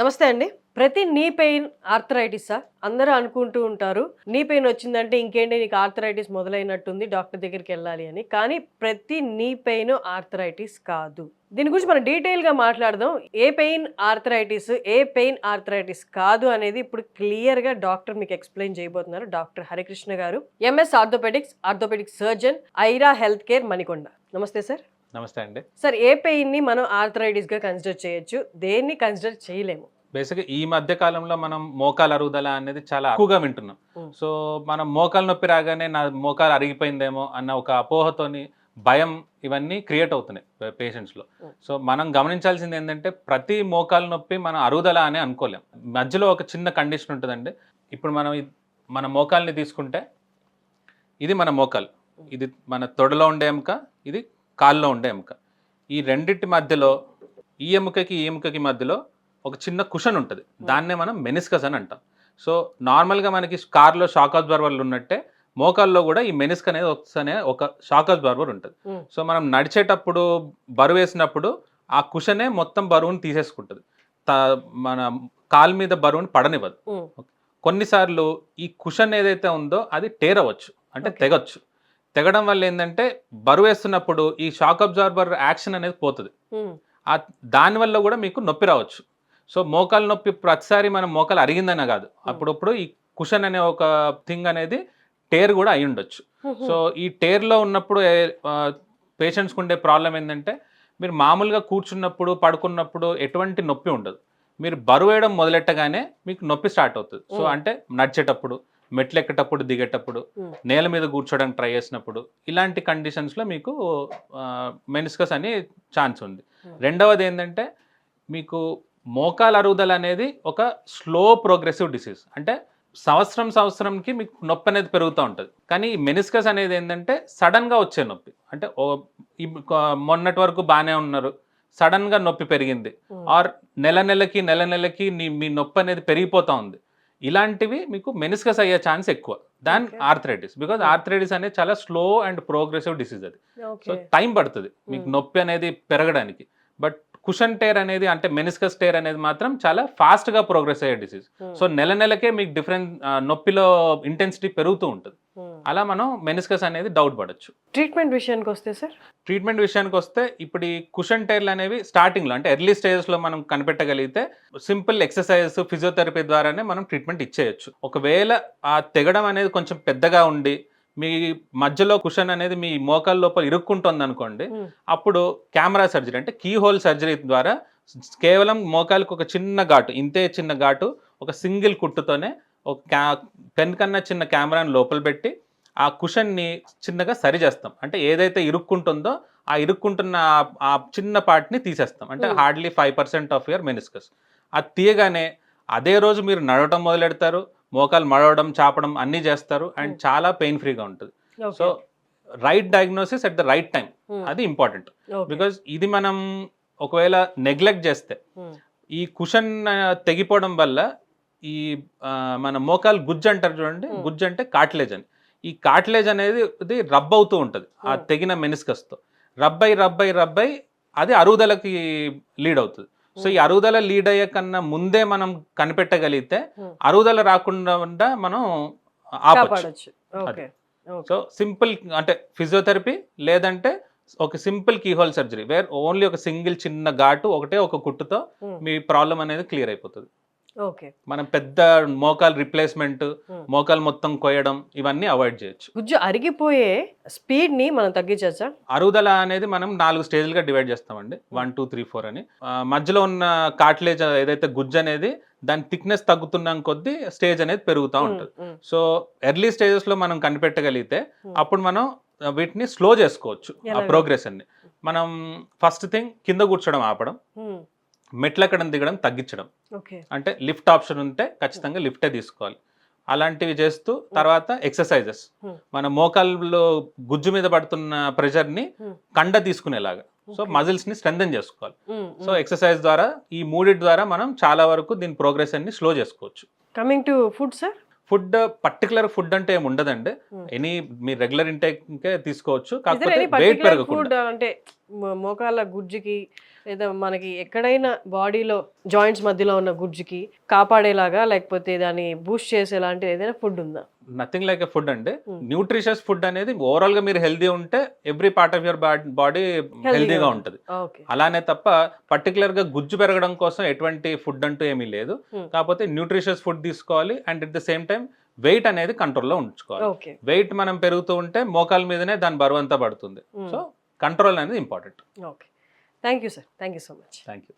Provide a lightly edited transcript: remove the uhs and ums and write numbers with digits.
నమస్తే అండి. ప్రతి నీ పెయిన్ ఆర్థరైటిసా? అందరూ అనుకుంటూ ఉంటారు. నీ పెయిన్ వచ్చిందంటే ఇంకేంటి నీకు ఆర్థరైటిస్ మొదలైనట్టుంది డాక్టర్ దగ్గరికెళ్ళాలి అని. కానీ ప్రతి నీ పెయిన్ ఆర్థరైటిస్ కాదు. దీని గురించి మనం డీటెయిల్‌గా మాట్లాడదాం. ఏ పెయిన్ ఆర్థరైటిస్ కాదు అనేది ఇప్పుడు క్లియర్‌గా డాక్టర్ మీకు ఎక్స్‌ప్లెయిన్ చేయబోతున్నారు. డాక్టర్ హరికృష్ణ గారు. MS orthopaedic surgeon, Aira health care Manikonda. నమస్తే సార్. నమస్తే అండి. సార్ ఏ పెయిన్‌ని మనం ఆర్థరైటిస్‌గా కన్సిడర్ చేయొచ్చు? దేన్ని కన్సిడర్ చేయలేము? బేసిక్‌గా ఈ మధ్య కాలంలో మనం మోకాలు అరుగుదల అనేది చాలా ఎక్కువగా వింటున్నాం. హ్మ్. సో, మనం మోకాలు నొప్పి రాగానే నా మోకాలు అరిగిపోయిందేమో అన్న ఒక అపోహతోని భయం ఇవన్నీ క్రియేట్ అవుతున్నాయి పేషెంట్స్‌లో. హ్మ్. సో, మనం గమనించాల్సింది ఏంటంటే ప్రతి మోకాలు నొప్పి మనం అరుగుదల అని అనుకోలేం. మధ్యలో ఒక చిన్న కండిషన్ ఉంటదండి. ఇప్పుడు మనం మన మోకాల్ని తీసుకుంటే ఇది మన మోకాలు. ఇది మన తొడలో ఉండే ఎముక, ఇది కాల్లో ఉండే ఎముక. ఈ రెండిటి మధ్యలో ఈ ఎముకకి మధ్యలో ఒక చిన్న కుషన్ ఉంటుంది. దాన్నే మనం మెనిస్కస్ అని అంటాం. సో నార్మల్గా మనకి కార్లో షాక్ అబ్జార్వర్లు ఉన్నట్టే మోకాల్లో కూడా ఈ మెనిస్క్ అనేది అనే ఒక షాక్ అబ్జార్వర్ ఉంటుంది. సో మనం నడిచేటప్పుడు బరువు వేసినప్పుడు ఆ కుషనే మొత్తం బరువును తీసేసుకుంటుంది. మన కాలు మీద బరువుని పడనివ్వదు. కొన్నిసార్లు ఈ కుషన్ ఏదైతే ఉందో అది టేర్ అవ్వచ్చు, అంటే తెగొచ్చు. తెగడం వల్ల ఏంటంటే బరువు వేస్తున్నప్పుడు ఈ షాక్ అబ్జార్బర్ యాక్షన్ అనేది పోతుంది. దానివల్ల కూడా మీకు నొప్పి రావచ్చు. సో మోకాలు నొప్పి ప్రతిసారి మనం మోకాలు అరిగిందనే కాదు, అప్పుడప్పుడు ఈ కుషన్ అనే ఒక థింగ్ అనేది టేర్ కూడా అయి ఉండొచ్చు. సో ఈ టేర్లో ఉన్నప్పుడు పేషెంట్స్కి ఉండే ప్రాబ్లం ఏంటంటే మీరు మామూలుగా కూర్చున్నప్పుడు పడుకున్నప్పుడు ఎటువంటి నొప్పి ఉండదు. మీరు బరువు వేయడం మొదలెట్టగానే మీకు నొప్పి స్టార్ట్ అవుతుంది. సో అంటే నడిచేటప్పుడు, మెట్లు ఎక్కేటప్పుడు, దిగేటప్పుడు, నేల మీద కూర్చోడానికి ట్రై చేసినప్పుడు ఇలాంటి కండిషన్స్లో మీకు మెనిస్కస్ అనే ఛాన్స్ ఉంది. రెండవది ఏంటంటే మీకు మోకాలు అరుగుదల అనేది ఒక స్లో ప్రోగ్రెసివ్ డిసీజ్. అంటే సంవత్సరంకి మీకు నొప్పి అనేది పెరుగుతూ ఉంటుంది. కానీ ఈ మెనిస్కస్ అనేది ఏంటంటే సడన్గా వచ్చే నొప్పి. అంటే మొన్నటి వరకు బాగానే ఉన్నారు, సడన్గా నొప్పి పెరిగింది, ఆర్ నెలకి మీ నొప్పి అనేది పెరిగిపోతూ ఉంది. ఇలాంటివి మీకు మెనిస్కస్ అయ్యే ఛాన్స్ ఎక్కువ దాన్ ఆర్థరైటిస్. బికాజ్ ఆర్థరైటిస్ అనేది చాలా స్లో అండ్ ప్రోగ్రెసివ్ డిసీజ్ అది. సో టైం పడుతుంది మీకు నొప్పి అనేది పెరగడానికి. బట్ కుషన్ టేర్ అనేది, అంటే మెనిస్కస్ టేర్ అనేది మాత్రం చాలా ఫాస్ట్గా ప్రోగ్రెస్ అయ్యే డిసీజ్. సో నెలకే మీకు డిఫరెంట్ నొప్పిలో ఇంటెన్సిటీ పెరుగుతూ ఉంటుంది. అలా మనం మెనిస్కస్ అనేది డౌట్ పడచ్చు. ట్రీట్మెంట్ విషయానికి వస్తే సార్, ట్రీట్మెంట్ విషయానికి వస్తే ఇప్పుడు ఈ కుషన్ టైర్లు అనేవి స్టార్టింగ్లో అంటే ఎర్లీ స్టేజెస్లో మనం కనిపెట్టగలిగితే సింపుల్ ఎక్సర్సైజెస్, ఫిజియోథెరపీ ద్వారానే మనం ట్రీట్మెంట్ ఇచ్చేయచ్చు. ఒకవేళ ఆ తెగడం అనేది కొంచెం పెద్దగా ఉండి మీ మధ్యలో కుషన్ అనేది మీ మోకాల లోపల ఇరుక్కుంటుంది అనుకోండి, అప్పుడు కెమెరా సర్జరీ అంటే కీ హోల్ సర్జరీ ద్వారా కేవలం మోకాలకు ఒక చిన్న ఘాటు, ఇంతే చిన్న ఘాటు, ఒక సింగిల్ కుట్టుతోనే ఒక పెన్ కన్నా చిన్న కెమెరాని లోపల పెట్టి ఆ కుషన్ని చిన్నగా సరి చేస్తాం. అంటే ఏదైతే ఇరుక్కుంటుందో ఆ ఇరుక్కుంటున్న ఆ చిన్న పార్ట్ని తీసేస్తాం. అంటే హార్డ్లీ 5% ఆఫ్ యువర్ మెనిస్కస్. అది తీయగానే అదే రోజు మీరు నడవడం మొదలెడతారు, మోకాలు మడవడం, చాపడం అన్నీ చేస్తారు, అండ్ చాలా పెయిన్ ఫ్రీగా ఉంటుంది. So right diagnosis at the right time, అది ఇంపార్టెంట్. బికాజ్ ఇది మనం ఒకవేళ నెగ్లెక్ట్ చేస్తే ఈ కుషన్ తెగిపోవడం వల్ల ఈ మన మోకాలు గుజ్జు అంటారు చూడండి, గుజ్జు అంటే కార్టిలేజ్ అని. ఈ కార్టిలేజ్ అనేది ఇది రబ్ అవుతూ ఉంటుంది ఆ తెగిన మెనిస్కస్తో. రబ్బై అది అరుగుదలకి లీడ్ అవుతుంది. సో ఈ అరుగుదల లీడ్ అయ్యే కన్నా ముందే మనం కనిపెట్టగలిగితే అరుగుదల రాకుండా మనం ఆపచ్చు. సో సింపుల్ అంటే ఫిజియోథెరపీ, లేదంటే ఒక simple keyhole surgery where only ఒక సింగిల్ చిన్న ఘాటు ఒక కుట్టుతో మీ ప్రాబ్లం అనేది క్లియర్ అయిపోతుంది. మనం పెద్ద మోకాలు రిప్లేస్మెంట్, మోకాలు మొత్తం కొయ్యడం ఇవన్నీ అవాయిడ్ చేయొచ్చు. గుజ్జు అరిగిపోయే స్పీడ్ ని మనం తగ్గించచ్చా? అరుగుదల అనేది మనం 4 స్టేజ్లుగా డివైడ్ చేస్తామండి. 1, 2, 3, 4 అని. మధ్యలో ఉన్న కార్టిలేజ్ ఏదైతే గుజ్జు అనేది దాని థిక్నెస్ తగ్గుతున్న కొద్దీ స్టేజ్ అనేది పెరుగుతూ ఉంటుంది. సో ఎర్లీ స్టేజెస్ లో మనం కనిపెట్టగలిగితే అప్పుడు మనం వీటిని స్లో చేసుకోవచ్చు ఆ ప్రోగ్రెస్ అన్ని. మనం ఫస్ట్ థింగ్ కింద కూర్చోడం ఆపడం, మెట్లెక్కడం దిగడం తగ్గించడం. అంటే లిఫ్ట్ ఆప్షన్ ఉంటే ఖచ్చితంగా లిఫ్టే తీసుకోవాలి. అలాంటివి చేస్తూ తర్వాత ఎక్సర్సైజెస్, మన మోకాల్లో గుజ్జు మీద పడుతున్న ప్రెషర్ని కండ తీసుకునేలాగా, సో మజిల్స్ ని స్ట్రెంథెన్ చేసుకోవాలి. సో ఎక్సర్సైజ్ ద్వారా ఈ మూడిటి ద్వారా మనం చాలా వరకు దీని ప్రోగ్రెస్ అన్ని స్లో చేసుకోవచ్చు. Coming to food sir, food particular food అంటే ఏమి ఉండదండి. ఎనీ మీ రెగ్యులర్ ఇంటేక్ తీసుకోవచ్చు, కాకపోతే వెయిట్ పెరగకుండా. అంటే మోకాళ్ళ గుజ్జుకి లేదా మనకి ఎక్కడైనా బాడీలో జాయింట్స్ మధ్యలో ఉన్న గుజ్జుకి కాపాడేలాగా లేకపోతే దాన్ని బూస్ట్ చేసేలాంటి ఏదైనా ఫుడ్ ఉందా? నథింగ్ లైక్ ఎ ఫుడ్ అండి. న్యూట్రిషియస్ ఫుడ్ అనేది ఓవరాల్ గా మీరు హెల్దీ ఉంటే every part of your body హెల్దీగా ఉంటుంది. ఓకే. అలానే తప్ప పర్టికులర్ గా గుజ్జు పెరగడం కోసం ఎటువంటి ఫుడ్ అంటూ ఏమీ లేదు. కాకపోతే న్యూట్రిషియస్ ఫుడ్ తీసుకోవాలి and at the same time weight అనేది కంట్రోల్లో ఉంచుకోవాలి. ఓకే. వెయిట్ మనం పెరుగుతూ ఉంటే మోకాల మీదనే దాని బరువు అంతా పడుతుంది. సో కంట్రోల్ అనేది important. Okay. Thank you sir. Thank you so much. Thank you.